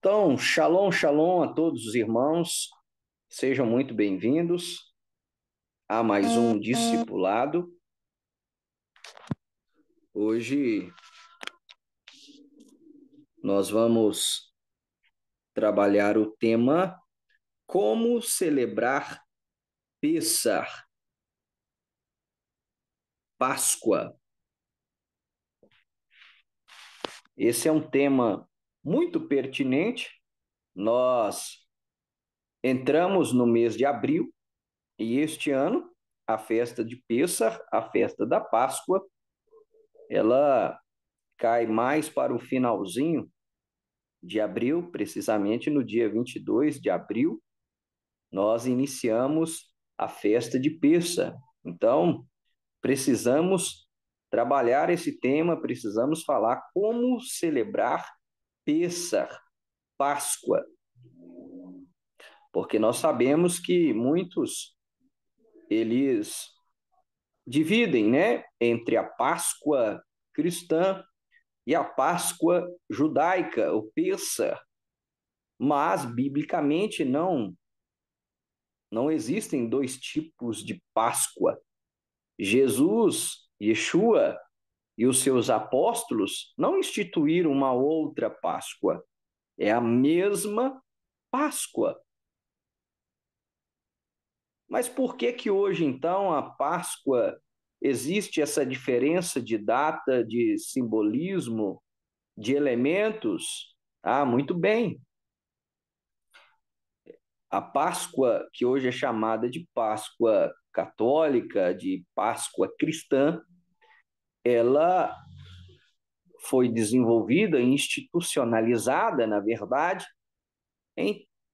Então, shalom, shalom a todos os irmãos, sejam muito bem-vindos a mais um discipulado. Hoje nós vamos trabalhar o tema Como celebrar Pêssar, Páscoa. Esse é um tema muito pertinente. Nós entramos no mês de abril e este ano a festa de Pêssar, a festa da Páscoa, ela cai mais para o finalzinho de abril, precisamente no dia 22 de abril, nós iniciamos a festa de Pêssar. Então, precisamos trabalhar esse tema, precisamos falar como celebrar Pêssar, Páscoa, porque nós sabemos que muitos eles dividem, né, entre a Páscoa cristã e a Páscoa judaica, o Pêssar, mas biblicamente não existem dois tipos de Páscoa. Jesus, Yeshua e os seus apóstolos não instituíram uma outra Páscoa. É a mesma Páscoa. Mas por que que hoje, então, a Páscoa existe essa diferença de data, de simbolismo, de elementos? Ah, muito bem. A Páscoa, que hoje é chamada de Páscoa católica, de Páscoa cristã, ela foi desenvolvida e institucionalizada, na verdade,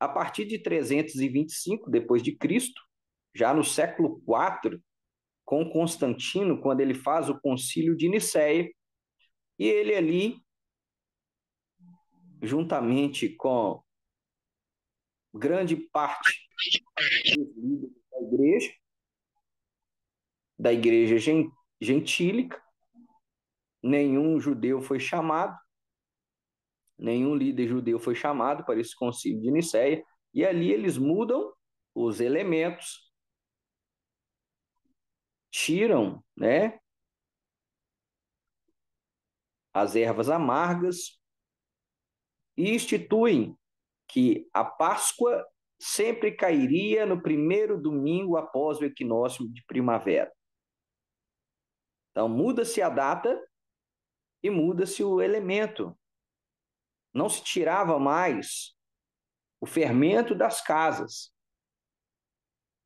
a partir de 325 depois de Cristo, já no século IV, com Constantino, quando ele faz o Concílio de Nicéia, e ele ali, juntamente com grande parte dos líderes da igreja gentílica, nenhum judeu foi chamado, nenhum líder judeu foi chamado para esse concílio de Nicéia, e ali eles mudam os elementos, tiram, né, as ervas amargas e instituem que a Páscoa sempre cairia no primeiro domingo após o equinócio de primavera. Então muda-se a data e muda-se o elemento. Não se tirava mais o fermento das casas.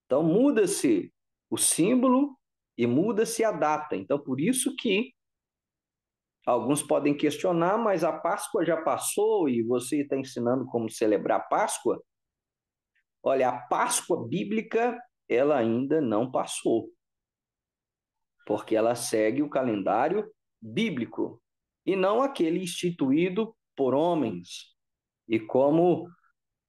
Então muda-se o símbolo e muda-se a data. Então por isso que alguns podem questionar, mas a Páscoa já passou e você está ensinando como celebrar a Páscoa? Olha, a Páscoa bíblica, ela ainda não passou, porque ela segue o calendário bíblico e não aquele instituído por homens. E como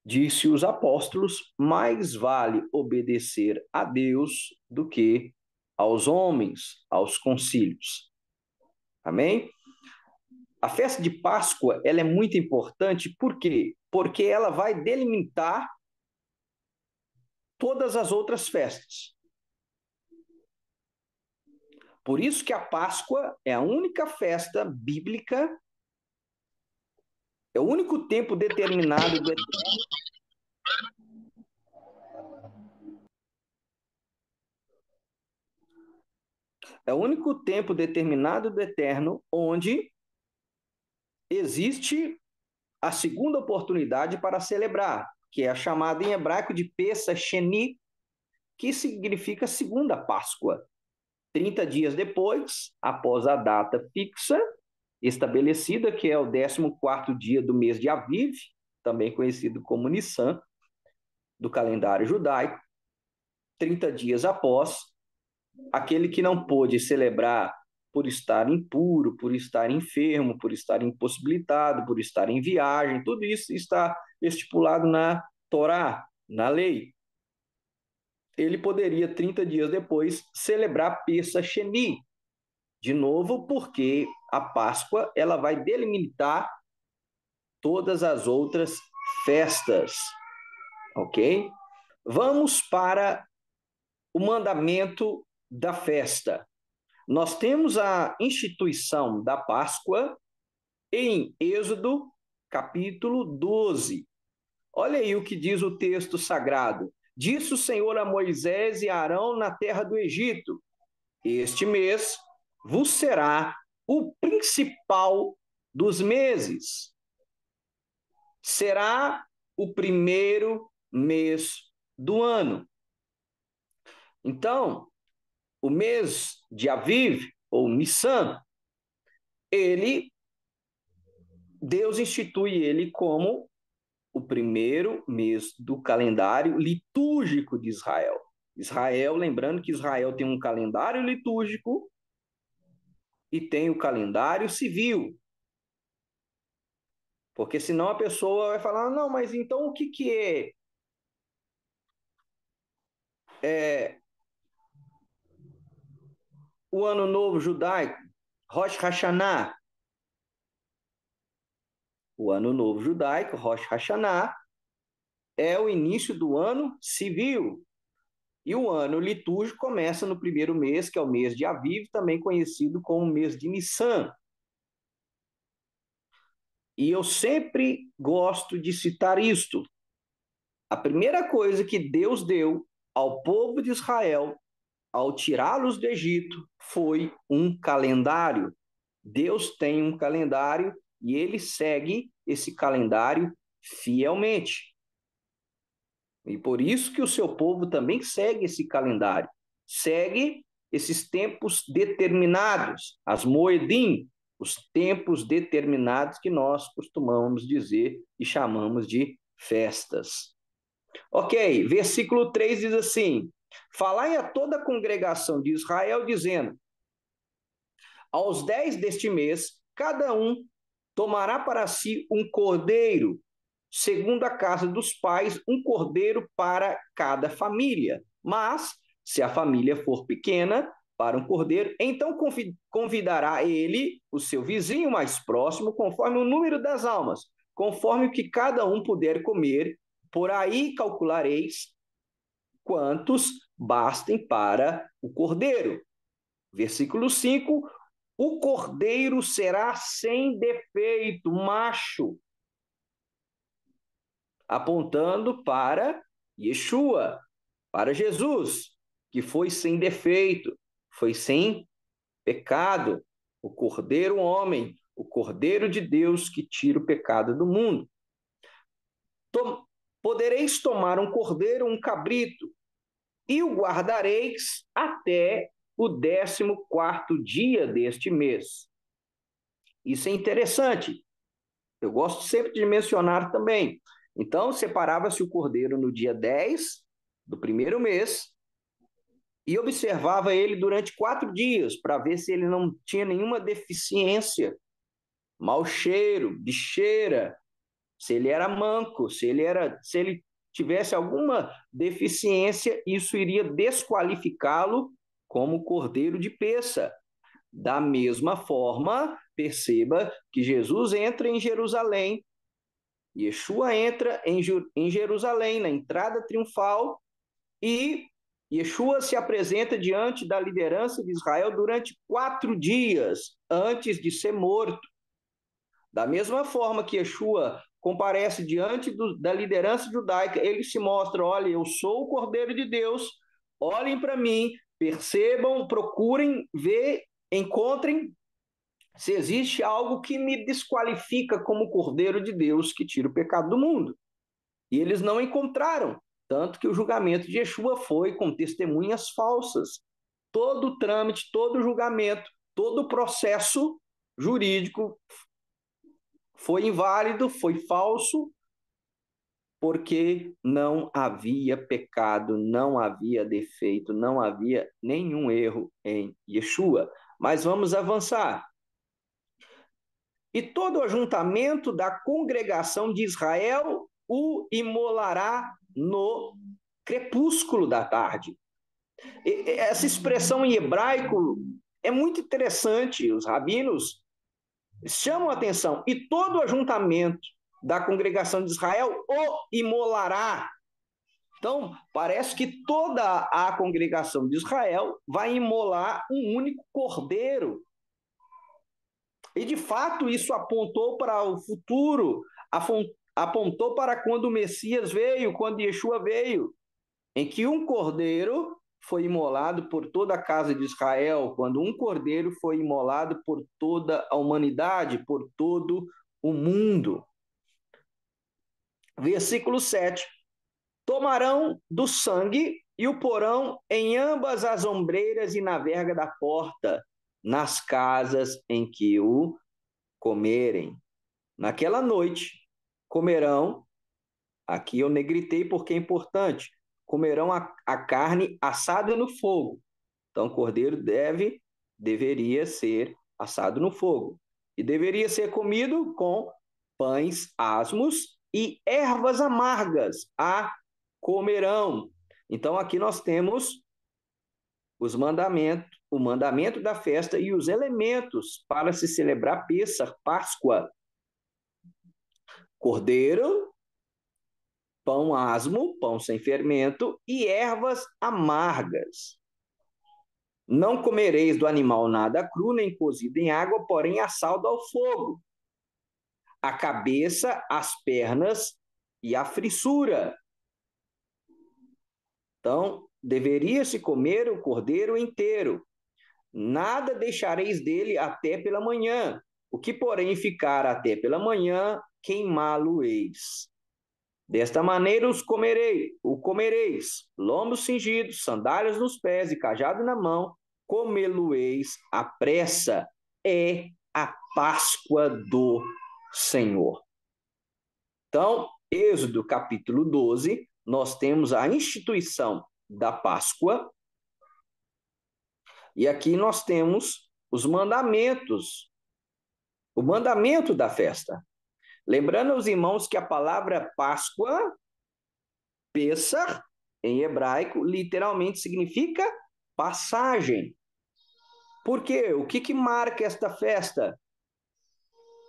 disse os apóstolos, mais vale obedecer a Deus do que aos homens, aos concílios. Amém? A festa de Páscoa, ela é muito importante, por quê? Porque ela vai delimitar todas as outras festas. Por isso que a Páscoa é a única festa bíblica, é o único tempo determinado do é o único tempo determinado do eterno onde existe a segunda oportunidade para celebrar, que é a chamada em hebraico de Pesach Sheni, que significa segunda Páscoa. 30 dias depois, após a data fixa estabelecida, que é o 14º dia do mês de Aviv, também conhecido como Nissan, do calendário judaico, 30 dias após, aquele que não pôde celebrar por estar impuro, por estar enfermo, por estar impossibilitado, por estar em viagem, tudo isso está estipulado na Torá, na lei. Ele poderia, 30 dias depois, celebrar Pesach Sheni, de novo, porque a Páscoa ela vai delimitar todas as outras festas, ok? Vamos para o mandamento da festa. Nós temos a instituição da Páscoa em Êxodo, capítulo 12. Olha aí o que diz o texto sagrado. Disse o Senhor a Moisés e a Arão na terra do Egito: este mês vos será o principal dos meses. Será o primeiro mês do ano. Então, o mês de Aviv, ou Nissan, Deus institui ele como o primeiro mês do calendário litúrgico de Israel. Israel, lembrando que Israel tem um calendário litúrgico e tem o calendário civil. Porque senão a pessoa vai falar, não, mas então o que é o Ano Novo Judaico? Rosh Hashanah. O Ano Novo Judaico, Rosh Hashanah, é o início do ano civil. E o ano litúrgico começa no primeiro mês, que é o mês de Aviv, também conhecido como o mês de Nissan. E eu sempre gosto de citar isto. A primeira coisa que Deus deu ao povo de Israel, ao tirá-los do Egito, foi um calendário. Deus tem um calendário e ele segue esse calendário fielmente. E por isso que o seu povo também segue esse calendário. Segue esses tempos determinados, as moedim, os tempos determinados que nós costumamos dizer e chamamos de festas. Ok, versículo 3 diz assim: falai a toda a congregação de Israel, dizendo: aos 10 deste mês, cada um tomará para si um cordeiro, segundo a casa dos pais, um cordeiro para cada família. Mas, se a família for pequena, para um cordeiro, então convidará ele o seu vizinho mais próximo, conforme o número das almas, conforme o que cada um puder comer. Por aí calculareis quantos bastem para o cordeiro. Versículo 5: o cordeiro será sem defeito, macho, apontando para Yeshua, para Jesus, que foi sem defeito, foi sem pecado, o cordeiro homem, o cordeiro de Deus que tira o pecado do mundo. Podereis tomar um cordeiro, um cabrito, e o guardareis até o 14º dia deste mês. Isso é interessante. Eu gosto sempre de mencionar também. Então, separava-se o cordeiro no dia 10 do primeiro mês e observava ele durante 4 dias para ver se ele não tinha nenhuma deficiência, mau cheiro, bicheira, se ele era manco, se ele tivesse alguma deficiência, isso iria desqualificá-lo como cordeiro de peça. Da mesma forma, perceba que Jesus entra em Jerusalém, Yeshua entra em Jerusalém, na entrada triunfal, e Yeshua se apresenta diante da liderança de Israel durante 4 dias antes de ser morto. Da mesma forma que Yeshua comparece diante da liderança judaica, ele se mostra: olha, eu sou o Cordeiro de Deus, olhem para mim, percebam, procurem ver, encontrem se existe algo que me desqualifica como Cordeiro de Deus que tira o pecado do mundo. E eles não encontraram, tanto que o julgamento de Yeshua foi com testemunhas falsas. Todo o trâmite, todo o julgamento, todo o processo jurídico foi inválido, foi falso, porque não havia pecado, não havia defeito, não havia nenhum erro em Yeshua. Mas vamos avançar. E todo o ajuntamento da congregação de Israel o imolará no crepúsculo da tarde. Essa expressão em hebraico é muito interessante, os rabinos chamam a atenção. E todo o ajuntamento da congregação de Israel o imolará. Então, parece que toda a congregação de Israel vai imolar um único cordeiro. E, de fato, isso apontou para o futuro, apontou para quando o Messias veio, quando Yeshua veio, em que um cordeiro foi imolado por toda a casa de Israel, quando um cordeiro foi imolado por toda a humanidade, por todo o mundo. Versículo 7. Tomarão do sangue e o porão em ambas as ombreiras e na verga da porta, nas casas em que o comerem. Naquela noite, comerão, aqui eu negritei porque é importante, comerão a carne assada no fogo. Então, o cordeiro deveria ser assado no fogo. E deveria ser comido com pães asmos e ervas amargas a comerão. Então, aqui nós temos os mandamentos, o mandamento da festa e os elementos para se celebrar Pêssar, Páscoa. Cordeiro, pão asmo, pão sem fermento e ervas amargas. Não comereis do animal nada cru, nem cozido em água, porém assado ao fogo. A cabeça, as pernas e a frissura. Então, deveria-se comer o cordeiro inteiro. Nada deixareis dele até pela manhã. O que, porém, ficar até pela manhã, queimá-lo-eis. Desta maneira o comereis, lombos cingidos, sandálias nos pés e cajado na mão, comê-lo-eis à pressa. É a Páscoa do Senhor. Então, Êxodo capítulo 12, nós temos a instituição da Páscoa, e aqui nós temos os mandamentos, o mandamento da festa. Lembrando aos irmãos que a palavra Páscoa, Pêssar, em hebraico, literalmente significa passagem. Por quê? O que marca esta festa?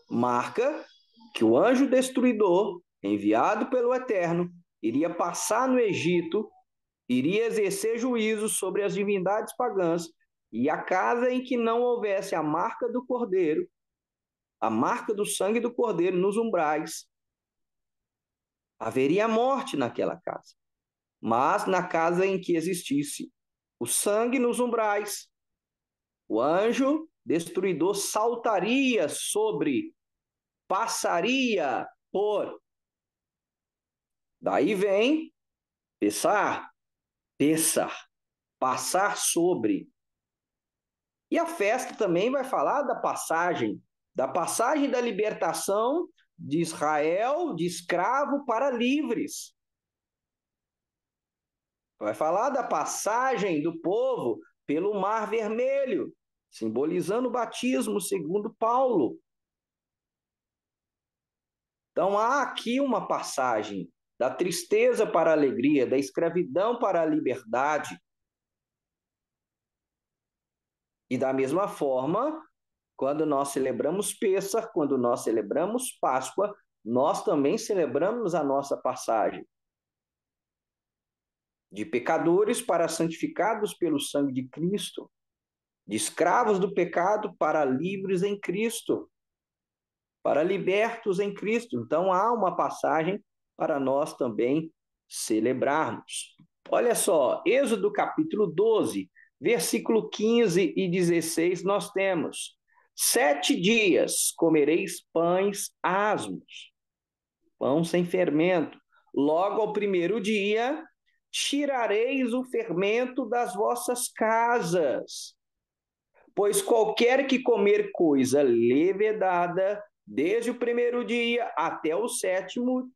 Marca que o anjo destruidor, enviado pelo Eterno, iria passar no Egito, iria exercer juízo sobre as divindades pagãs, e a casa em que não houvesse a marca do cordeiro, a marca do sangue do cordeiro nos umbrais, haveria morte naquela casa. Mas na casa em que existisse o sangue nos umbrais, o anjo destruidor saltaria sobre, passaria por. Daí vem Pêssar, passar sobre. E a festa também vai falar da passagem da libertação de Israel de escravo para livres. Vai falar da passagem do povo pelo Mar Vermelho, simbolizando o batismo segundo Paulo. Então há aqui uma passagem da tristeza para a alegria, da escravidão para a liberdade. E da mesma forma, quando nós celebramos Pêssar, quando nós celebramos Páscoa, nós também celebramos a nossa passagem de pecadores para santificados pelo sangue de Cristo, de escravos do pecado para livres em Cristo, para libertos em Cristo. Então há uma passagem para nós também celebrarmos. Olha só, Êxodo capítulo 12, versículo 15 e 16, nós temos: 7 dias comereis pães asmos, pão sem fermento. Logo ao primeiro dia, tirareis o fermento das vossas casas. Pois qualquer que comer coisa levedada, desde o primeiro dia até o 7º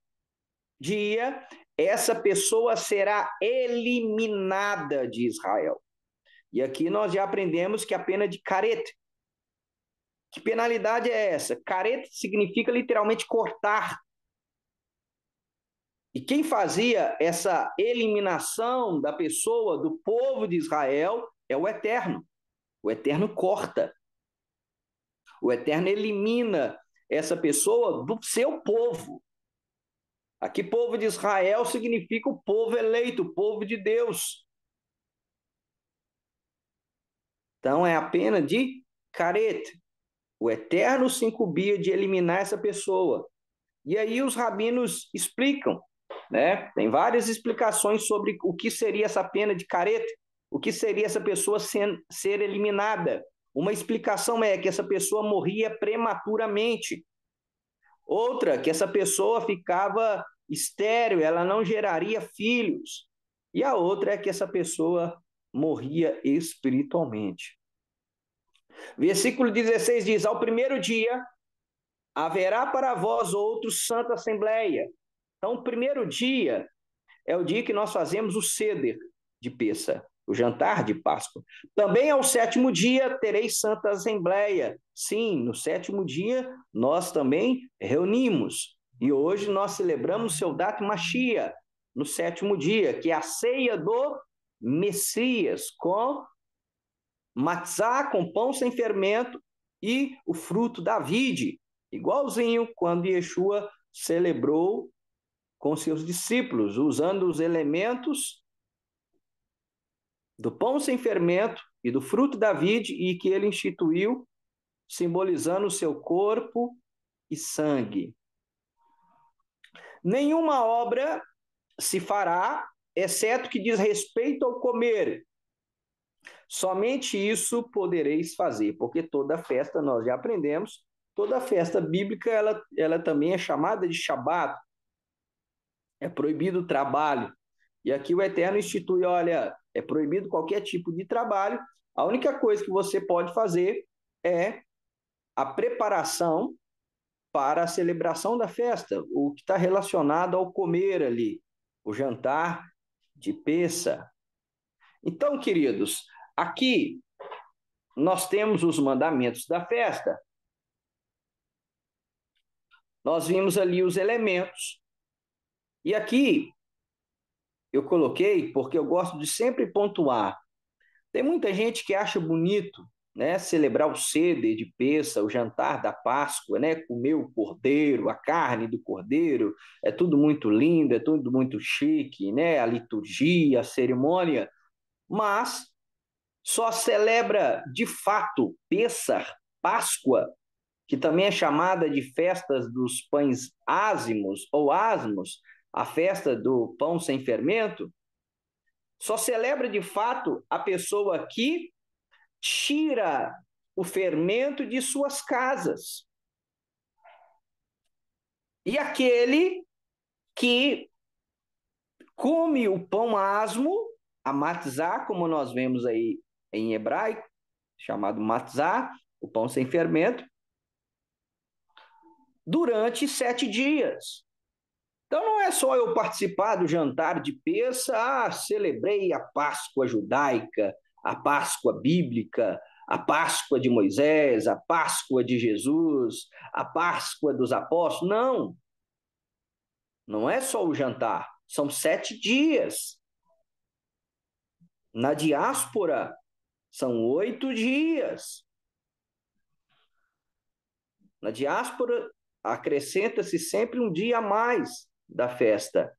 dia, essa pessoa será eliminada de Israel. E aqui nós já aprendemos que a pena de caret. Que penalidade é essa? Caret significa literalmente cortar. E quem fazia essa eliminação da pessoa, do povo de Israel, é o Eterno. O Eterno corta. O Eterno elimina essa pessoa do seu povo. Aqui, povo de Israel significa o povo eleito, o povo de Deus. Então, é a pena de caret. O Eterno se incumbia de eliminar essa pessoa. E aí os rabinos explicam, né? Tem várias explicações sobre o que seria essa pena de caret, o que seria essa pessoa ser eliminada. Uma explicação é que essa pessoa morria prematuramente. Outra, que essa pessoa ficava estéril, ela não geraria filhos. E a outra é que essa pessoa morria espiritualmente. Versículo 16 diz: ao primeiro dia haverá para vós outros santa assembleia. Então, o primeiro dia é o dia que nós fazemos o seder de Pêssar, o jantar de Páscoa. Também ao sétimo dia tereis santa assembleia. Sim, no sétimo dia nós também reunimos. E hoje nós celebramos o Seudat Mashiach, no sétimo dia, que é a ceia do Messias, com matzá, com pão sem fermento, e o fruto da vide, igualzinho quando Yeshua celebrou com seus discípulos, usando os elementos do pão sem fermento e do fruto da vide, e que ele instituiu, simbolizando o seu corpo e sangue. Nenhuma obra se fará, exceto que diz respeito ao comer. Somente isso podereis fazer, porque toda festa, nós já aprendemos, toda festa bíblica, ela também é chamada de Shabat, é proibido o trabalho. E aqui o Eterno institui, olha, é proibido qualquer tipo de trabalho, a única coisa que você pode fazer é a preparação para a celebração da festa, o que está relacionado ao comer ali, o jantar de Pêssar. Então, queridos, aqui nós temos os mandamentos da festa, nós vimos ali os elementos, e aqui eu coloquei, porque eu gosto de sempre pontuar, tem muita gente que acha bonito, né, celebrar o seder de Pêssar, o jantar da Páscoa, né, comer o cordeiro, a carne do cordeiro, é tudo muito lindo, é tudo muito chique, né, a liturgia, a cerimônia, mas só celebra de fato Pêssar, Páscoa, que também é chamada de festas dos pães ázimos ou asmos, a festa do pão sem fermento, só celebra de fato a pessoa que tira o fermento de suas casas. E aquele que come o pão asmo, a matzá, como nós vemos aí em hebraico, chamado matzá, o pão sem fermento, durante 7 dias. Então não é só eu participar do jantar de Pêssar, celebrei a Páscoa judaica, a Páscoa bíblica, a Páscoa de Moisés, a Páscoa de Jesus, a Páscoa dos apóstolos. Não, não é só o jantar, são 7 dias. Na diáspora, são 8 dias. Na diáspora, acrescenta-se sempre um dia a mais da festa.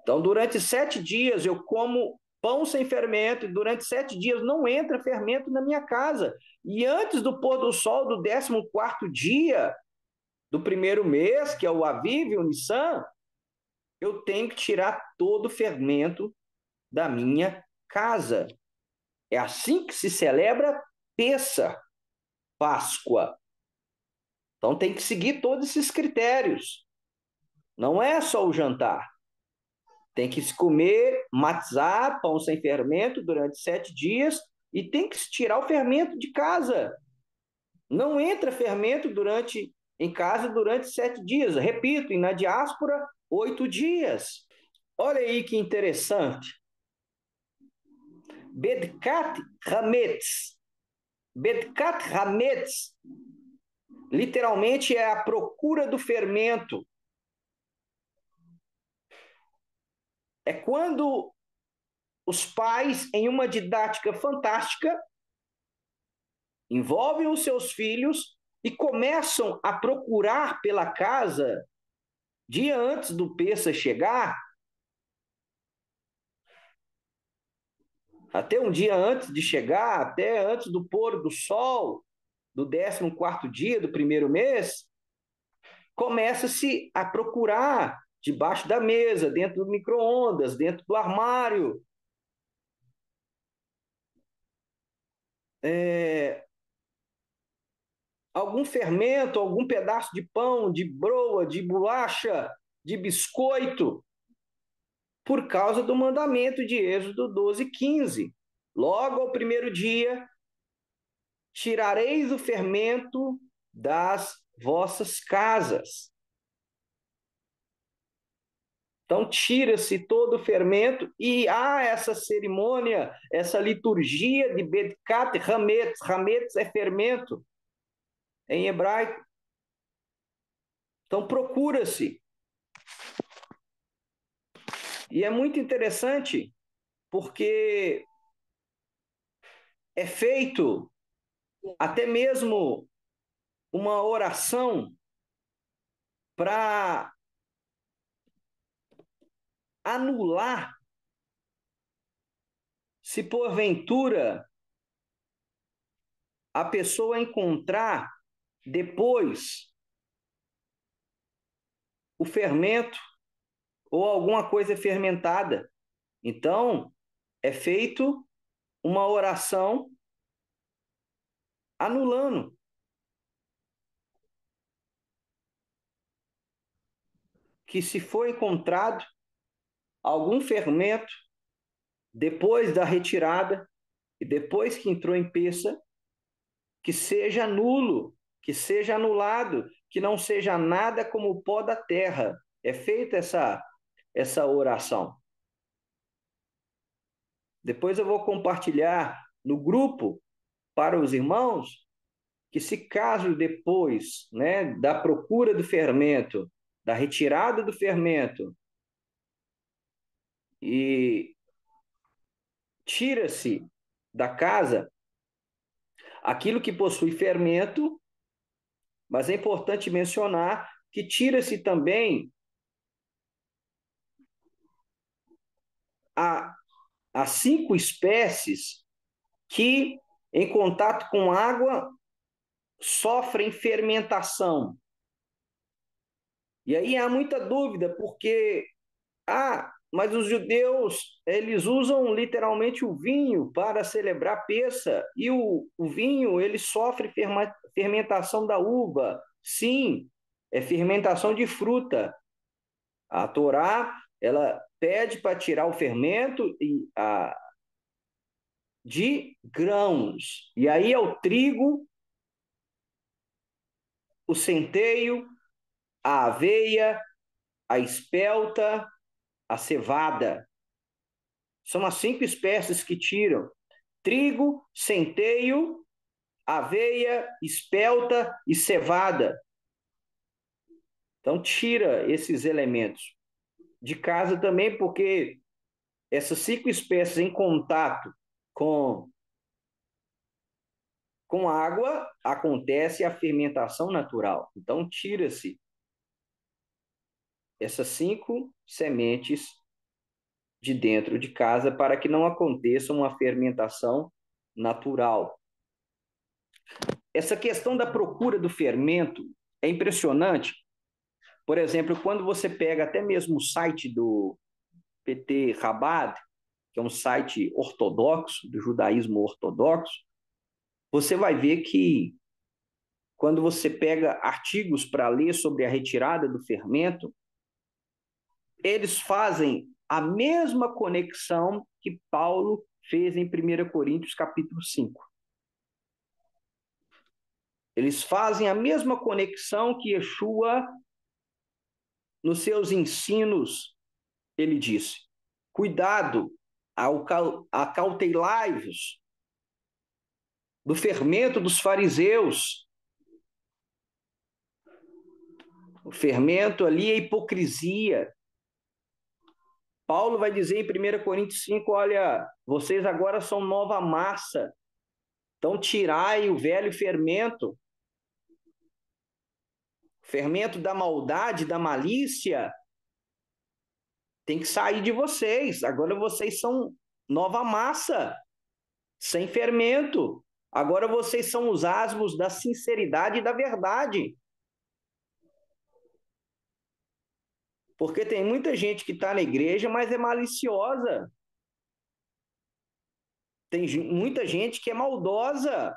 Então, durante 7 dias eu como pão sem fermento, e durante 7 dias não entra fermento na minha casa. E antes do pôr do sol do 14º dia do primeiro mês, que é o Aviv, o Nissan, eu tenho que tirar todo o fermento da minha casa. É assim que se celebra Pêssar, Páscoa. Então tem que seguir todos esses critérios. Não é só o jantar. Tem que se comer matzá, pão sem fermento, durante 7 dias, e tem que se tirar o fermento de casa. Não entra fermento em casa durante 7 dias. Repito, e na diáspora, 8 dias. Olha aí que interessante. Bedkat Hametz. Bedkat Hametz, literalmente é a procura do fermento. É quando os pais, em uma didática fantástica, envolvem os seus filhos e começam a procurar pela casa dia antes do Pêssar chegar, até um dia antes de chegar, até antes do pôr do sol, do 14º dia do primeiro mês, começa-se a procurar debaixo da mesa, dentro do micro-ondas, dentro do armário, algum fermento, algum pedaço de pão, de broa, de bolacha, de biscoito, por causa do mandamento de Êxodo 12:15. Logo ao primeiro dia, tirareis o fermento das vossas casas. Então, tira-se todo o fermento e há essa cerimônia, essa liturgia de Bedkat Hametz. Hametz é fermento em hebraico. Então, procura-se. E é muito interessante porque é feito até mesmo uma oração para anular, se porventura a pessoa encontrar depois o fermento ou alguma coisa fermentada. Então, é feito uma oração anulando. Que se for encontrado algum fermento depois da retirada e depois que entrou em peça, que seja nulo, que seja anulado, que não seja nada como o pó da terra. É feita essa oração. Depois eu vou compartilhar no grupo para os irmãos que se caso depois, né, da procura do fermento, da retirada do fermento e tira-se da casa aquilo que possui fermento, mas é importante mencionar que tira-se também as 5 espécies que, em contato com água, sofrem fermentação. E aí há muita dúvida, porque, mas os judeus, eles usam literalmente o vinho para celebrar Pêssar, e o vinho, ele sofre fermentação da uva. Sim, é fermentação de fruta. A Torá, ela pede para tirar o fermento de grãos. E aí é o trigo, o centeio, a aveia, a espelta, a cevada. São as 5 espécies que tiram. Trigo, centeio, aveia, espelta e cevada. Então, tira esses elementos de casa também, porque essas 5 espécies em contato com água, acontece a fermentação natural. Então, tira-se essas 5 sementes de dentro de casa para que não aconteça uma fermentação natural. Essa questão da procura do fermento é impressionante. Por exemplo, quando você pega até mesmo o site do PT Chabad, que é um site ortodoxo, do judaísmo ortodoxo, você vai ver que quando você pega artigos para ler sobre a retirada do fermento, eles fazem a mesma conexão que Paulo fez em 1 Coríntios capítulo 5. Eles fazem a mesma conexão que Yeshua, nos seus ensinos, ele disse: cuidado, acautelai-vos do fermento dos fariseus. O fermento ali é hipocrisia. Paulo vai dizer em 1 Coríntios 5, olha, vocês agora são nova massa, então tirai o velho fermento. O fermento da maldade, da malícia, tem que sair de vocês. Agora vocês são nova massa, sem fermento. Agora vocês são os asmos da sinceridade e da verdade. Porque tem muita gente que está na igreja, mas é maliciosa. Tem muita gente que é maldosa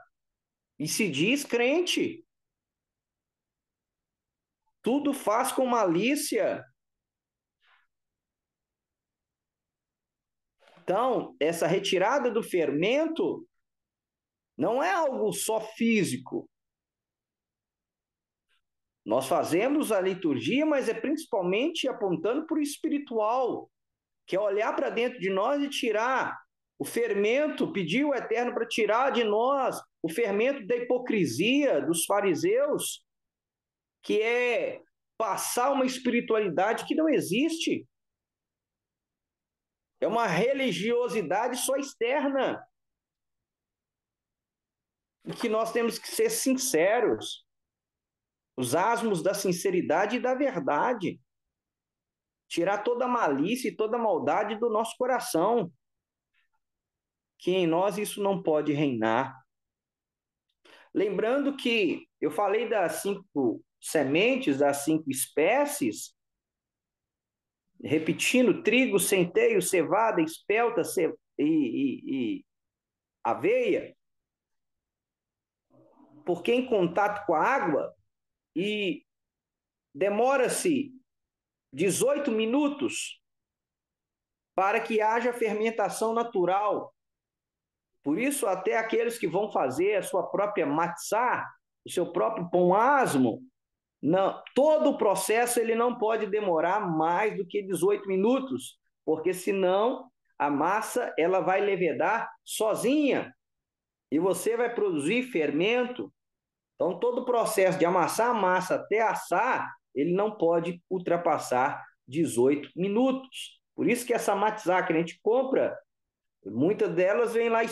e se diz crente. Tudo faz com malícia. Então, essa retirada do fermento não é algo só físico. Nós fazemos a liturgia, mas é principalmente apontando para o espiritual, que é olhar para dentro de nós e tirar o fermento, pedir o Eterno para tirar de nós o fermento da hipocrisia dos fariseus, que é passar uma espiritualidade que não existe. É uma religiosidade só externa. E que nós temos que ser sinceros. Os asmos da sinceridade e da verdade. Tirar toda a malícia e toda a maldade do nosso coração. Que em nós isso não pode reinar. Lembrando que eu falei das 5 sementes, das 5 espécies, repetindo, trigo, centeio, cevada, espelta e aveia, porque em contato com a água e demora-se 18 minutos para que haja fermentação natural. Por isso, até aqueles que vão fazer a sua própria matzá, o seu próprio pão asmo, não, todo o processo ele não pode demorar mais do que 18 minutos, porque senão a massa ela vai levedar sozinha e você vai produzir fermento. Então, todo o processo de amassar a massa até assar, ele não pode ultrapassar 18 minutos. Por isso que essa matzá que a gente compra, muitas delas vêm lá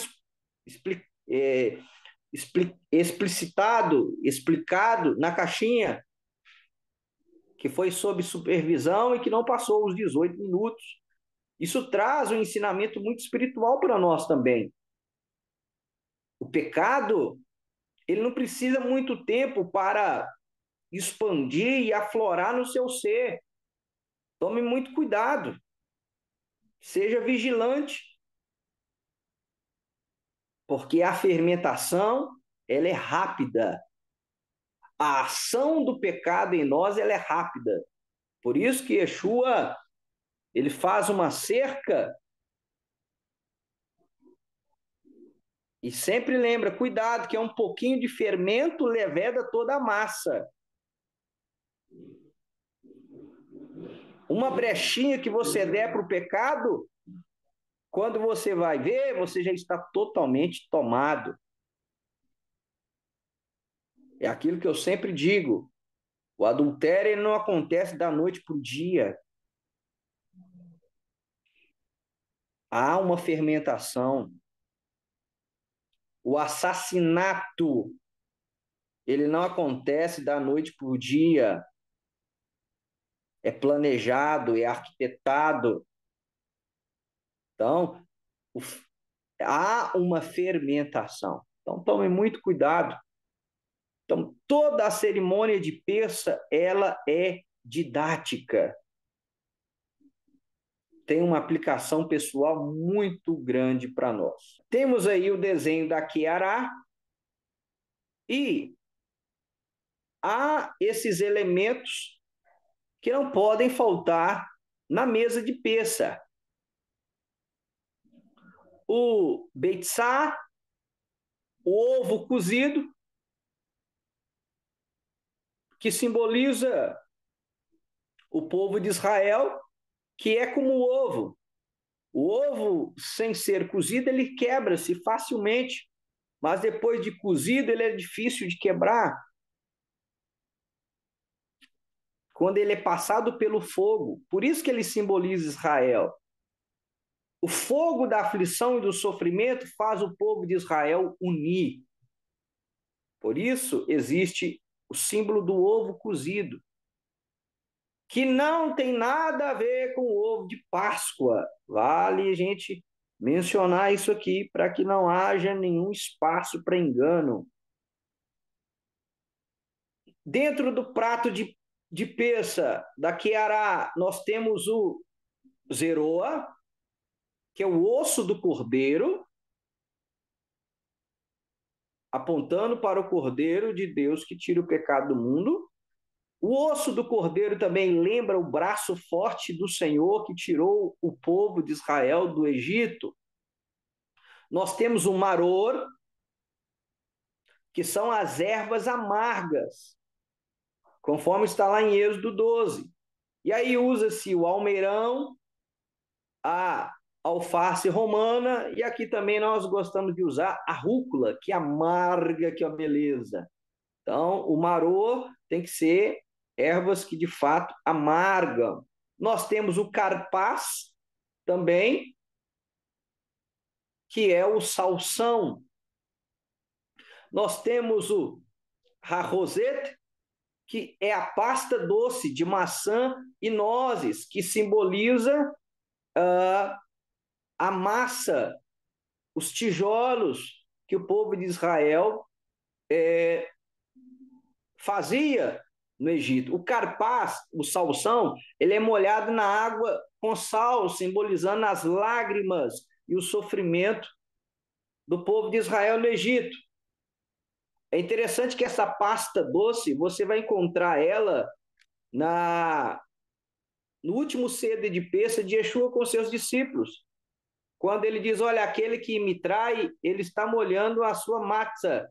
explicado na caixinha, que foi sob supervisão e que não passou os 18 minutos. Isso traz um ensinamento muito espiritual para nós também. O pecado, ele não precisa muito tempo para expandir e aflorar no seu ser. Tome muito cuidado. Seja vigilante. Porque a fermentação, ela é rápida. A ação do pecado em nós, ela é rápida. Por isso que Yeshua, ele faz uma cerca e sempre lembra, cuidado, que é um pouquinho de fermento leveda toda a massa. Uma brechinha que você der para o pecado, quando você vai ver, você já está totalmente tomado. É aquilo que eu sempre digo. O adultério ele não acontece da noite para o dia. Há uma fermentação. O assassinato, ele não acontece da noite para o dia. É planejado, é arquitetado. Então, há uma fermentação. Então, tome muito cuidado. Então, toda a cerimônia de peça, ela é didática. Tem uma aplicação pessoal muito grande para nós. Temos aí o desenho da Kiará e há esses elementos que não podem faltar na mesa de peça. O beitzá, o ovo cozido, que simboliza o povo de Israel, que é como o ovo. O ovo, sem ser cozido, ele quebra-se facilmente, mas depois de cozido, ele é difícil de quebrar. Quando ele é passado pelo fogo, por isso que ele simboliza Israel. O fogo da aflição e do sofrimento faz o povo de Israel unir. Por isso existe o símbolo do ovo cozido, que não tem nada a ver com o ovo de Páscoa. Vale a gente mencionar isso aqui para que não haja nenhum espaço para engano. Dentro do prato de peça da Queará, nós temos o zeroa, que é o osso do cordeiro, apontando para o Cordeiro de Deus que tira o pecado do mundo. O osso do cordeiro também lembra o braço forte do Senhor que tirou o povo de Israel do Egito. Nós temos o maror, que são as ervas amargas, conforme está lá em Êxodo 12. E aí usa-se o almeirão, a alface romana, e aqui também nós gostamos de usar a rúcula, que amarga, que é a beleza. Então, o maror tem que ser ervas que de fato amargam. Nós temos o carpaz também, que é o salsão. Nós temos o rarrozete, que é a pasta doce de maçã e nozes, que simboliza a massa, os tijolos que o povo de Israel fazia no Egito. O carpaz, o salsão, ele é molhado na água com sal, simbolizando as lágrimas e o sofrimento do povo de Israel no Egito. É interessante que essa pasta doce, você vai encontrar ela no último ceder de peça de Yeshua com seus discípulos. Quando ele diz, olha, aquele que me trai, ele está molhando a sua matzah.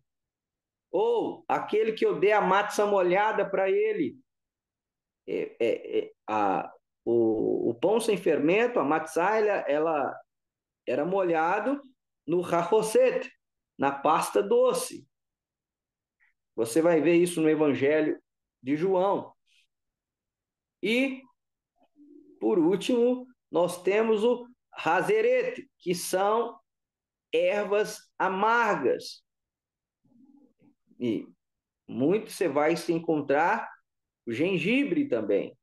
Ou aquele que eu dei a matzah molhada para ele. O pão sem fermento, a matzah, ela era molhado no rachosset, na pasta doce. Você vai ver isso no Evangelho de João. E, por último, nós temos o razerete, que são ervas amargas. E muito você vai se encontrar o gengibre também.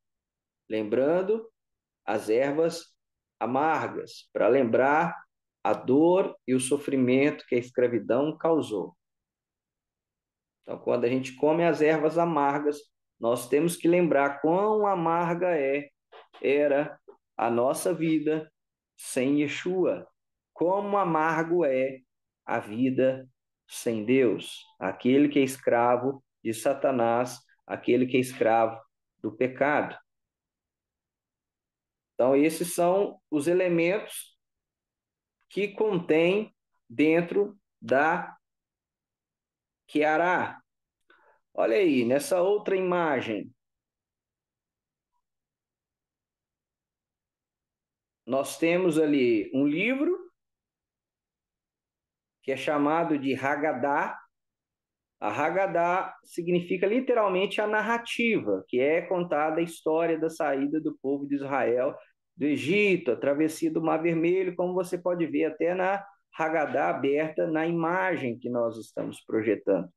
Lembrando as ervas amargas, para lembrar a dor e o sofrimento que a escravidão causou. Então, quando a gente come as ervas amargas, nós temos que lembrar quão amarga era a nossa vida sem Yeshua. Como amargo é a vida sem Deus. Aquele que é escravo de Satanás, aquele que é escravo do pecado. Então, esses são os elementos que contém dentro da Queará. Olha aí, nessa outra imagem, nós temos ali um livro que é chamado de Haggadah. A Haggadah significa literalmente a narrativa, que é contada a história da saída do povo de Israel do Egito, a travessia do Mar Vermelho, como você pode ver até na Haggadah aberta na imagem que nós estamos projetando.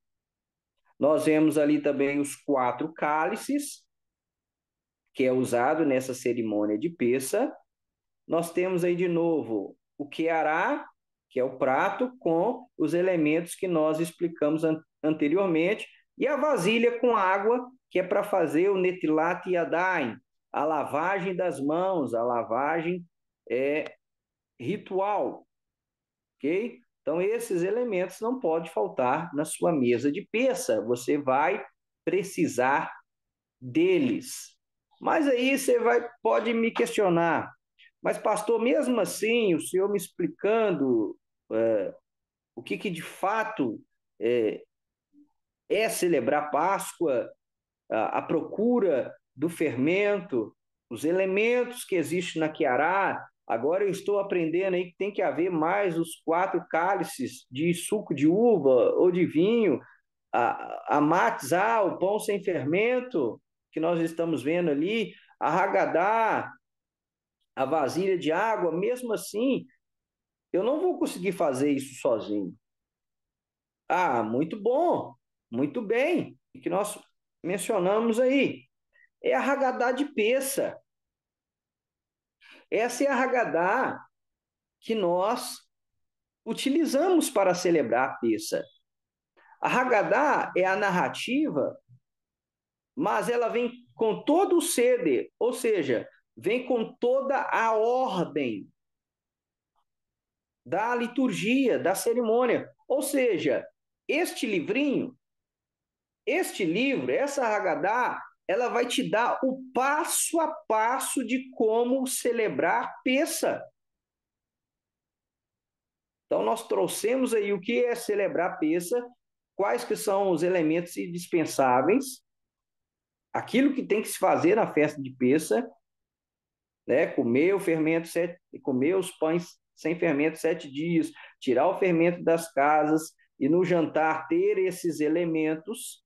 Nós vemos ali também os 4 cálices, que é usado nessa cerimônia de Pêssah. Nós temos aí de novo o queará, que é o prato com os elementos que nós explicamos anteriormente, e a vasilha com água, que é para fazer o netilat yadayim, a lavagem das mãos, a lavagem ritual, ok? Então, esses elementos não podem faltar na sua mesa de peça, você vai precisar deles. Mas aí você pode me questionar, mas pastor, mesmo assim, o senhor me explicando o que de fato é celebrar Páscoa, a procura do fermento, os elementos que existem na Queará. Agora eu estou aprendendo aí que tem que haver mais os 4 cálices de suco de uva ou de vinho, a matzah, o pão sem fermento, que nós estamos vendo ali, a Haggadah, a vasilha de água. Mesmo assim, eu não vou conseguir fazer isso sozinho. Ah, muito bom, muito bem. Que nós mencionamos aí. É a Haggadah de Peça. Essa é a Haggadah que nós utilizamos para celebrar a Peça. A Haggadah é a narrativa, mas ela vem com todo o ceder, ou seja, vem com toda a ordem da liturgia, da cerimônia. Ou seja, este livrinho, este livro, essa Haggadah, ela vai te dar o passo a passo de como celebrar a Peça. Então, nós trouxemos aí o que é celebrar a Peça, quais que são os elementos indispensáveis, aquilo que tem que se fazer na festa de Peça, né? Comer os pães sem fermento 7 dias, tirar o fermento das casas e no jantar ter esses elementos.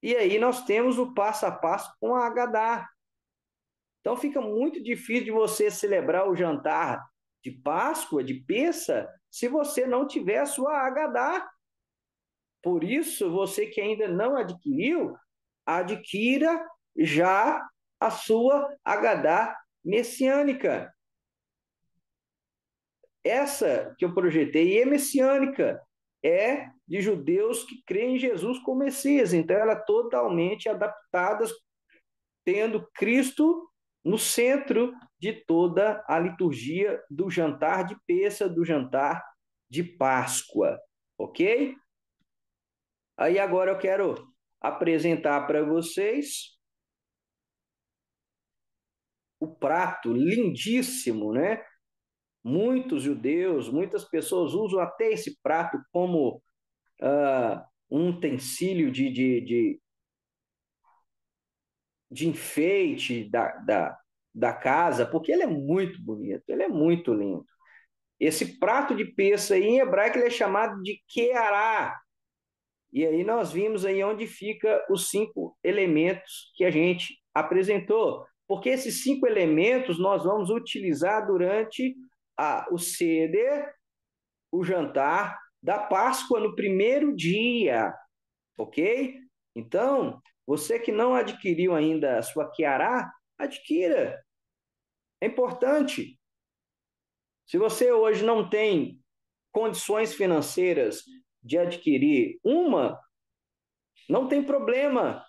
E aí nós temos o passo a passo com a Haggadah. Então fica muito difícil de você celebrar o jantar de Páscoa, de Peça, se você não tiver a sua Haggadah. Por isso, você que ainda não adquiriu, adquira já a sua Haggadah messiânica. Essa que eu projetei é messiânica, é de judeus que creem em Jesus como Messias. Então, ela é totalmente adaptada, tendo Cristo no centro de toda a liturgia do jantar de Peça, do jantar de Páscoa, ok? Aí agora eu quero apresentar para vocês o prato lindíssimo, né? Muitos judeus, muitas pessoas usam até esse prato como um utensílio de enfeite da casa, porque ele é muito bonito, ele é muito lindo. Esse prato de peça aí, em hebraico ele é chamado de keará. E aí nós vimos aí onde fica os 5 elementos que a gente apresentou. Porque esses 5 elementos nós vamos utilizar durante o seder, o jantar da Páscoa no primeiro dia, ok? Então, você que não adquiriu ainda a sua Kiará, adquira. É importante. Se você hoje não tem condições financeiras de adquirir uma, não tem problema.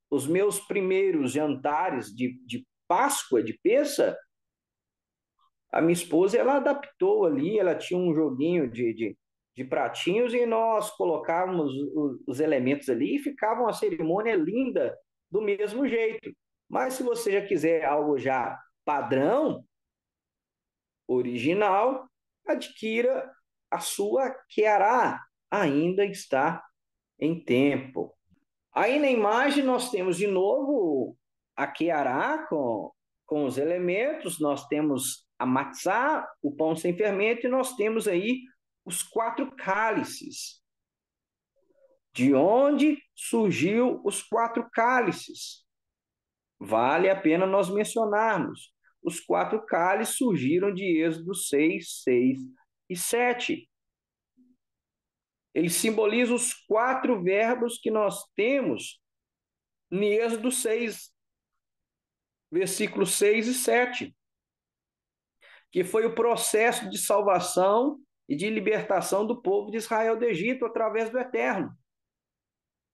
Os meus primeiros jantares de Páscoa, de Peça, a minha esposa ela adaptou ali, ela tinha um joguinho de pratinhos e nós colocávamos os elementos ali e ficava uma cerimônia linda do mesmo jeito. Mas se você já quiser algo já padrão, original, adquira a sua Kiará, ainda está em tempo. Aí na imagem nós temos de novo a Kiará com os elementos, nós temos a matzá, o pão sem fermento, e nós temos aí os 4 cálices. De onde surgiu os 4 cálices? Vale a pena nós mencionarmos. Os 4 cálices surgiram de Êxodo 6, 6 e 7. Eles simbolizam os 4 verbos que nós temos em Êxodo 6, versículos 6 e 7, que foi o processo de salvação e de libertação do povo de Israel do Egito através do Eterno.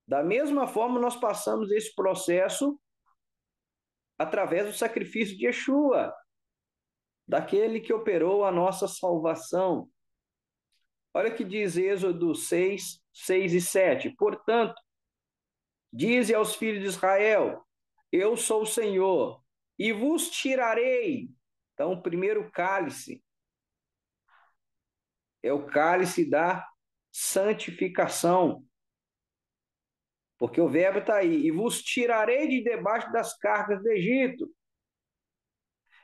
Da mesma forma, nós passamos esse processo através do sacrifício de Yeshua, daquele que operou a nossa salvação. Olha o que diz Êxodo 6, 6 e 7. Portanto, dize aos filhos de Israel, eu sou o Senhor, e vos tirarei. Então, o primeiro cálice é o cálice da santificação. Porque o verbo está aí. E vos tirarei de debaixo das cargas do Egito.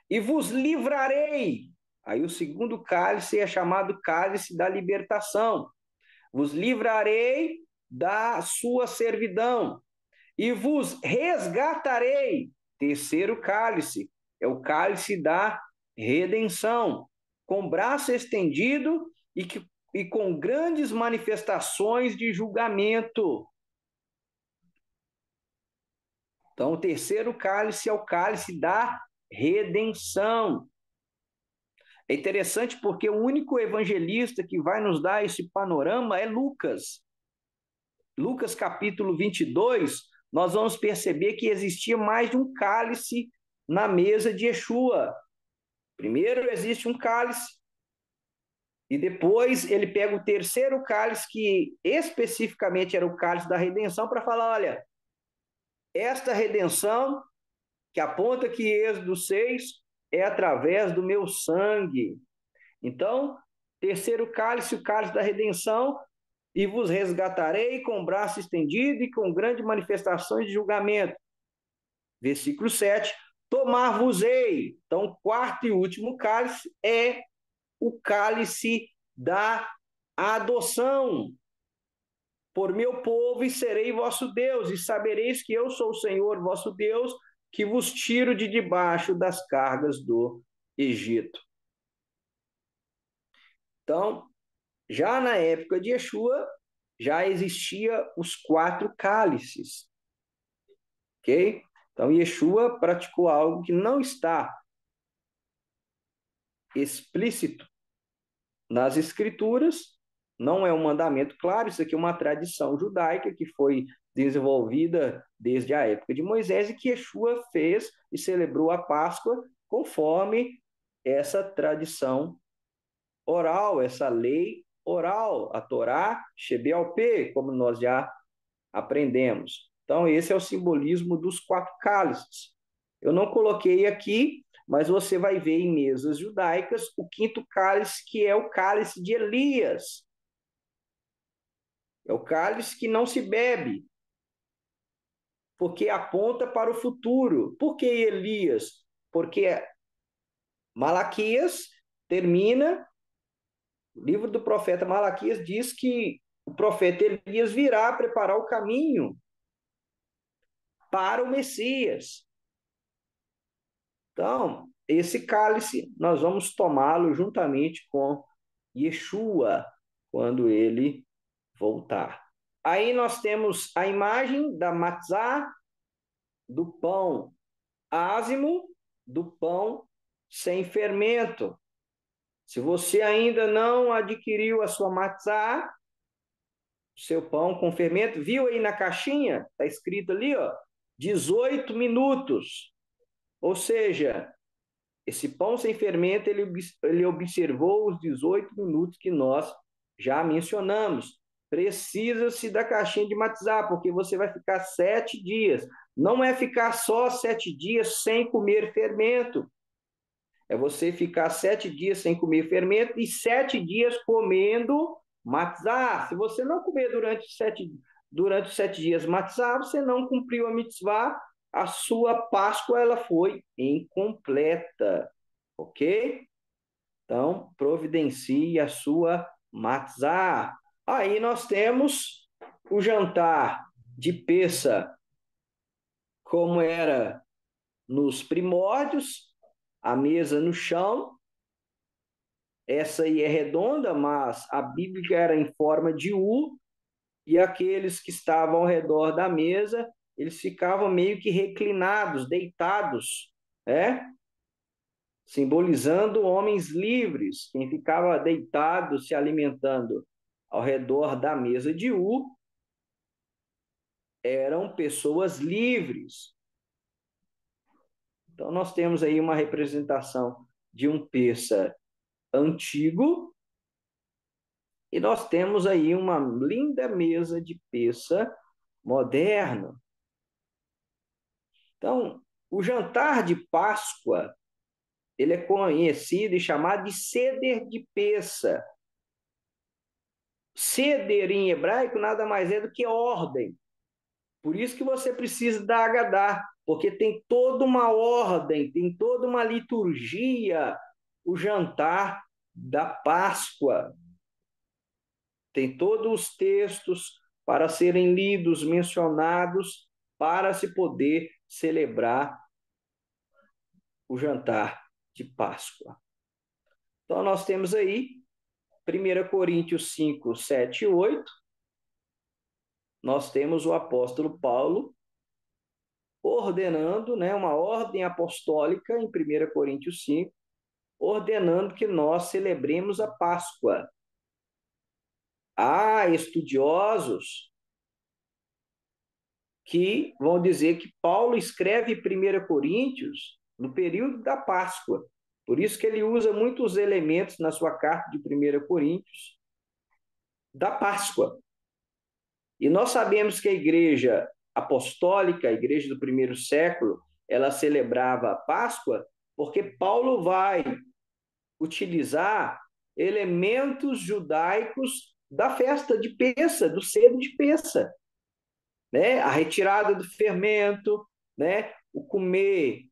E vos livrarei. Aí o segundo cálice é chamado cálice da libertação. Vos livrarei da sua servidão. E vos resgatarei. Terceiro cálice é o cálice da redenção. Com braço estendido e e com grandes manifestações de julgamento. Então, o terceiro cálice é o cálice da redenção. É interessante porque o único evangelista que vai nos dar esse panorama é Lucas. Lucas capítulo 22, nós vamos perceber que existia mais de um cálice na mesa de Yeshua. Primeiro existe um cálice, e depois ele pega o terceiro cálice, que especificamente era o cálice da redenção, para falar: olha, esta redenção que aponta que Êxodo 6 é através do meu sangue. Então, terceiro cálice, o cálice da redenção, e vos resgatarei com o braço estendido e com grande manifestações de julgamento. Versículo 7, tomar-vos-ei. Então, o quarto e último cálice é o cálice da adoção. Por meu povo, e serei vosso Deus, e sabereis que eu sou o Senhor vosso Deus, que vos tiro de debaixo das cargas do Egito. Então, já na época de Yeshua, já existia os 4 cálices, ok? Então, Yeshua praticou algo que não está explícito nas Escrituras, não é um mandamento claro, isso aqui é uma tradição judaica que foi desenvolvida desde a época de Moisés e que Yeshua fez e celebrou a Páscoa conforme essa tradição oral, essa lei oral, a Torá Shebealpê, como nós já aprendemos. Então, esse é o simbolismo dos 4 cálices. Eu não coloquei aqui, mas você vai ver em mesas judaicas o quinto cálice, que é o cálice de Elias. É o cálice que não se bebe, porque aponta para o futuro. Por que Elias? Porque Malaquias termina, o livro do profeta Malaquias diz que o profeta Elias virá preparar o caminho para o Messias. Então, esse cálice nós vamos tomá-lo juntamente com Yeshua quando ele voltar. Aí nós temos a imagem da matzá, do pão ázimo, do pão sem fermento. Se você ainda não adquiriu a sua matzá, seu pão com fermento, viu aí na caixinha? Está escrito ali, ó, 18 minutos. Ou seja, esse pão sem fermento, ele observou os 18 minutos que nós já mencionamos. Precisa-se da caixinha de matzá, porque você vai ficar 7 dias. Não é ficar só 7 dias sem comer fermento. É você ficar 7 dias sem comer fermento e 7 dias comendo matzá. Se você não comer durante os 7 dias matzá, você não cumpriu a mitzvah, a sua Páscoa ela foi incompleta, ok? Então, providencie a sua matzá. Aí nós temos o jantar de Pêssah, como era nos primórdios, a mesa no chão. Essa aí é redonda, mas a Bíblia era em forma de U, e aqueles que estavam ao redor da mesa, eles ficavam meio que reclinados, deitados, né? Simbolizando homens livres. Quem ficava deitado, se alimentando ao redor da mesa de U, eram pessoas livres. Então, nós temos aí uma representação de um Pêssah antigo, e nós temos aí uma linda mesa de Pêssah moderno. Então, o jantar de Páscoa, ele é conhecido e chamado de Seder de Pêssah. Seder em hebraico nada mais é do que ordem. Por isso que você precisa da Agadá, porque tem toda uma ordem, tem toda uma liturgia, o jantar da Páscoa. Tem todos os textos para serem lidos, mencionados, para se poder celebrar o jantar de Páscoa. Então, nós temos aí, 1 Coríntios 5, 7 e 8, nós temos o apóstolo Paulo ordenando, né, uma ordem apostólica em 1 Coríntios 5, ordenando que nós celebremos a Páscoa. Há estudiosos que vão dizer que Paulo escreve 1 Coríntios no período da Páscoa. Por isso que ele usa muitos elementos na sua carta de 1 Coríntios da Páscoa. E nós sabemos que a igreja apostólica, a igreja do primeiro século, ela celebrava a Páscoa porque Paulo vai utilizar elementos judaicos da festa de Pêssah, do cedo de Pêssah, né? A retirada do fermento, né? O comer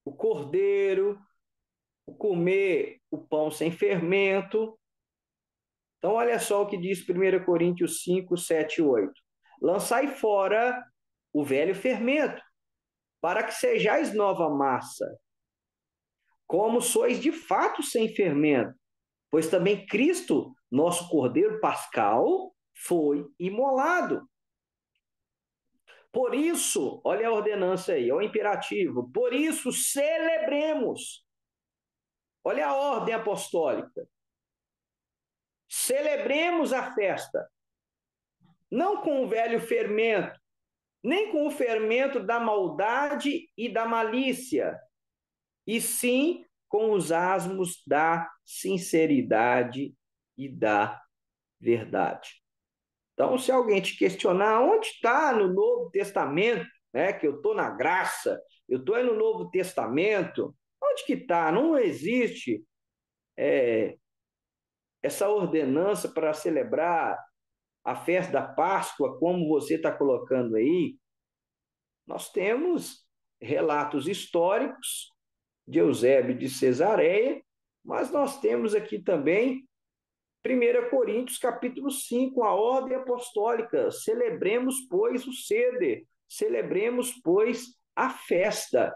o cordeiro, o comer o pão sem fermento. Então, olha só o que diz 1 Coríntios 5, 7 e 8. Lançai fora o velho fermento, para que sejais nova massa, como sois de fato sem fermento, pois também Cristo, nosso Cordeiro Pascal, foi imolado. Por isso, olha a ordenança aí, é o imperativo, por isso celebremos. Olha a ordem apostólica. Celebremos a festa, não com o velho fermento, nem com o fermento da maldade e da malícia, e sim com os asmos da sinceridade e da verdade. Então, se alguém te questionar onde está no Novo Testamento, né, que eu estou na graça, eu estou no Novo Testamento, onde que está? Não existe essa ordenança para celebrar a festa da Páscoa, como você está colocando aí. Nós temos relatos históricos de Eusébio de Cesareia, mas nós temos aqui também 1 Coríntios capítulo 5, a ordem apostólica, celebremos, pois, o seder, celebremos, pois, a festa.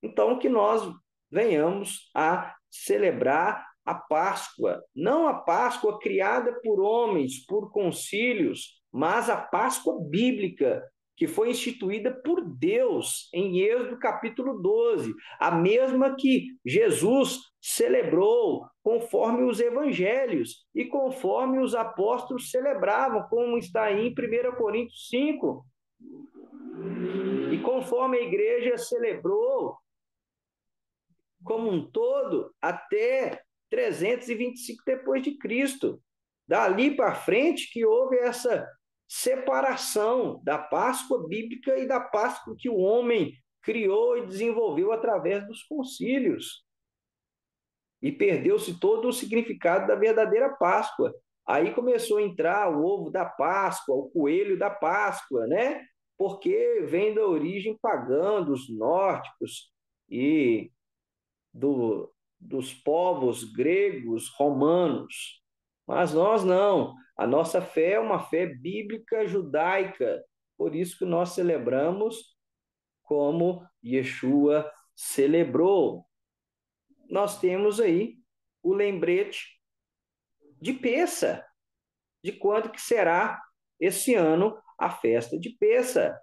Então, que nós venhamos a celebrar a Páscoa, não a Páscoa criada por homens, por concílios, mas a Páscoa bíblica, que foi instituída por Deus em Êxodo capítulo 12, a mesma que Jesus celebrou conforme os evangelhos e conforme os apóstolos celebravam, como está aí em 1 Coríntios 5. E conforme a igreja celebrou como um todo até 325 depois de Cristo. Dali para frente que houve essa separação da Páscoa bíblica e da Páscoa que o homem criou e desenvolveu através dos concílios. E perdeu-se todo o significado da verdadeira Páscoa. Aí começou a entrar o ovo da Páscoa, o coelho da Páscoa, né? Porque vem da origem pagã dos nórdicos e dos povos gregos, romanos. Mas nós não. A nossa fé é uma fé bíblica judaica. Por isso que nós celebramos como Yeshua celebrou. Nós temos aí o lembrete de Pêssah, de quando que será esse ano a festa de Pêssah.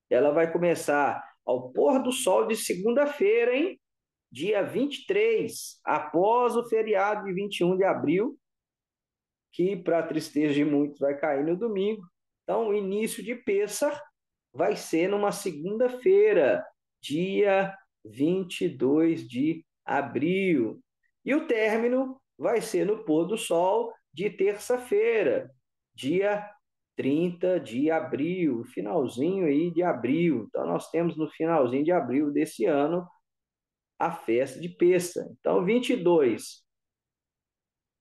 Ela vai começar ao pôr do sol de segunda-feira, hein? Dia 23, após o feriado de 21 de abril, que, para a tristeza de muitos, vai cair no domingo. Então, o início de Pêssar vai ser numa segunda-feira, dia 22 de abril. E o término vai ser no pôr do sol de terça-feira, dia 30 de abril, finalzinho aí de abril. Então, nós temos no finalzinho de abril desse ano a festa de Pêssar. Então, 22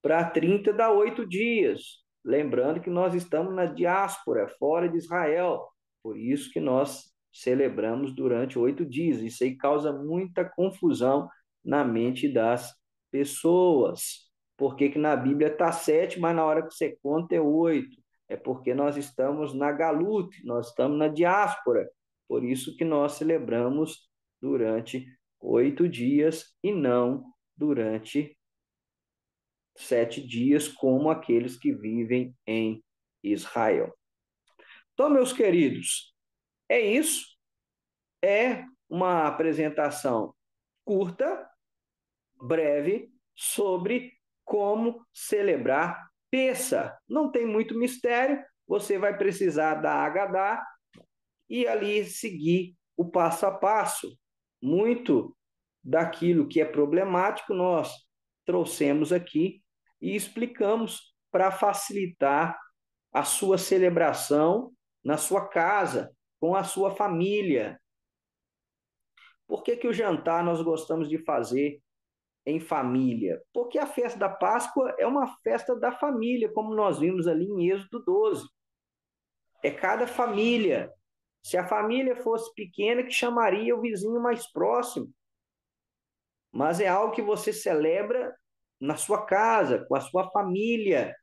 para 30 dá 8 dias. Lembrando que nós estamos na diáspora, fora de Israel. Por isso que nós celebramos durante 8 dias. Isso aí causa muita confusão na mente das pessoas. Por que na Bíblia está 7, mas na hora que você conta é 8? É porque nós estamos na Galute, nós estamos na diáspora. Por isso que nós celebramos durante 8 dias e não durante 7 dias, como aqueles que vivem em Israel. Então, meus queridos, é isso. É uma apresentação curta, breve, sobre como celebrar Pêssar. Não tem muito mistério, você vai precisar da Agadá e ali seguir o passo a passo. Muito daquilo que é problemático nós trouxemos aqui e explicamos para facilitar a sua celebração na sua casa, com a sua família. Por que, que o jantar nós gostamos de fazer em família? Porque a festa da Páscoa é uma festa da família, como nós vimos ali em Êxodo 12. É cada família. Se a família fosse pequena, que chamaria o vizinho mais próximo. Mas é algo que você celebra na sua casa, com a sua família,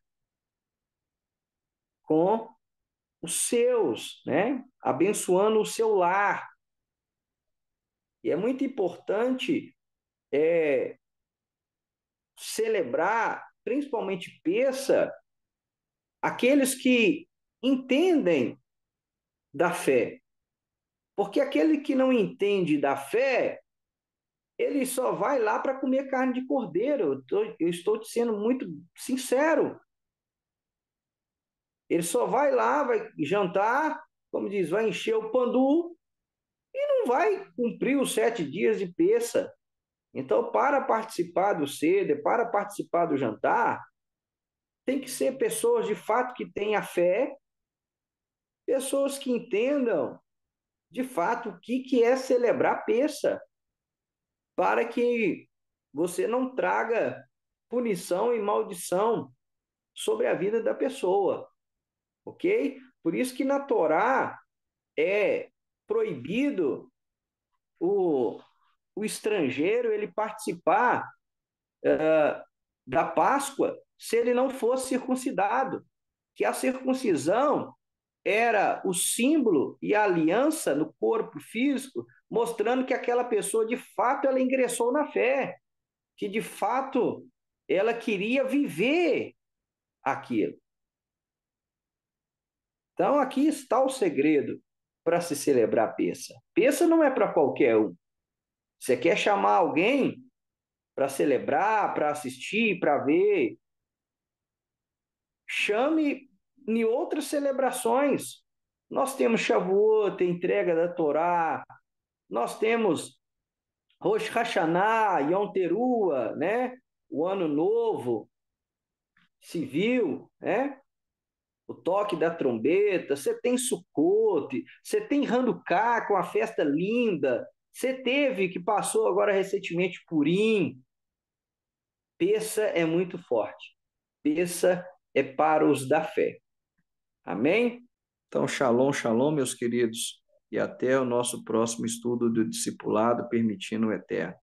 com os seus, né? Abençoando o seu lar. E é muito importante celebrar, principalmente Pêssar, aqueles que entendem da fé. Porque aquele que não entende da fé, ele só vai lá para comer carne de cordeiro. Eu estou te sendo muito sincero. Ele só vai lá, vai jantar, como diz, vai encher o pandu e não vai cumprir os 7 dias de Pêssar. Então, para participar do ceder, para participar do jantar, tem que ser pessoas de fato que tenham a fé, pessoas que entendam de fato o que é celebrar Pêssar, para que você não traga punição e maldição sobre a vida da pessoa, ok? Por isso que na Torá é proibido o, o estrangeiro ele participar da Páscoa se ele não fosse circuncidado, que a circuncisão era o símbolo e a aliança no corpo físico, mostrando que aquela pessoa, de fato, ela ingressou na fé, que, de fato, ela queria viver aquilo. Então, aqui está o segredo para se celebrar Pêssar. Pêssar não é para qualquer um. Você quer chamar alguém para celebrar, para assistir, para ver, chame em outras celebrações. Nós temos Shavuot, entrega da Torá, nós temos Rosh Hashanah, Yom Teruah, né? O Ano Novo Civil, né? O toque da trombeta, você tem Sukkot, você tem Hanukkah com a festa linda, você teve, que passou agora recentemente, Purim. Pêssar é muito forte. Pêssar é para os da fé. Amém? Então, shalom, shalom, meus queridos, e até o nosso próximo estudo do discipulado, permitindo o eterno.